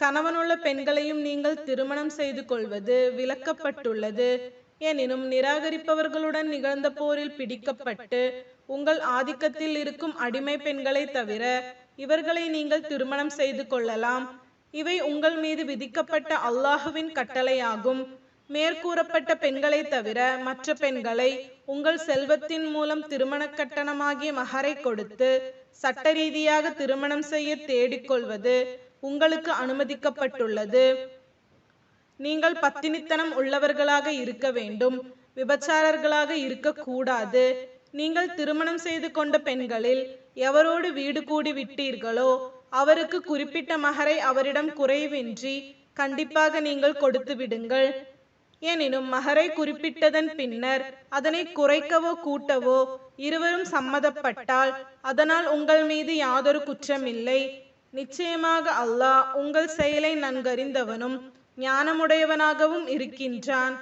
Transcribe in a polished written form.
கணவனுள்ள பெண்களையும் நீங்கள் திருமணம் செய்து கொள்வது விலக்கப்பட்டுள்ளது. எனினும் நிராகரிப்பவர்களுடன் நிகழ்ந்த போரில் பிடிக்கப்பட்டு உங்கள் ஆதிக்கத்தில் இருக்கும் அடிமை பெண்களை தவிர இவர்களை நீங்கள் திருமணம் செய்து கொள்ளலாம். இவை உங்கள் மீது விதிக்கப்பட்ட அல்லாஹுவின் கட்டளையாகும். மேற்கூறப்பட்ட பெண்களை தவிர மற்ற பெண்களை உங்கள் செல்வத்தின் மூலம் திருமண கட்டணமாகிய மஹரை கொடுத்து சட்ட ரீதியாக திருமணம் செய்ய தேடிக்கொள்வது உங்களுக்கு அனுமதிக்கப்பட்டுள்ளது. நீங்கள் பத்தினித்தனம் உள்ளவர்களாக இருக்க வேண்டும், விபச்சாரர்களாக இருக்கக்கூடாது. நீங்கள் திருமணம் செய்து கொண்ட பெண்களில் எவரோடு வீடு கூடி விட்டீர்களோ அவருக்கு குறிப்பிட்ட மஹரை அவரிடம் குறைவின்றி கண்டிப்பாக நீங்கள் கொடுத்து விடுங்கள். எனினும் மஹரை குறிப்பிட்டதன் பின்னர் அதனை குறைக்கவோ கூட்டவோ இருவரும் சம்மதப்பட்டால் அதனால் உங்கள் மீது யாதொரு குற்றமில்லை. நிச்சயமாக அல்லாஹ் உங்கள் செயலை நன்கறிந்தவனும் ஞானமுடையவனாகவும் இருக்கின்றான்.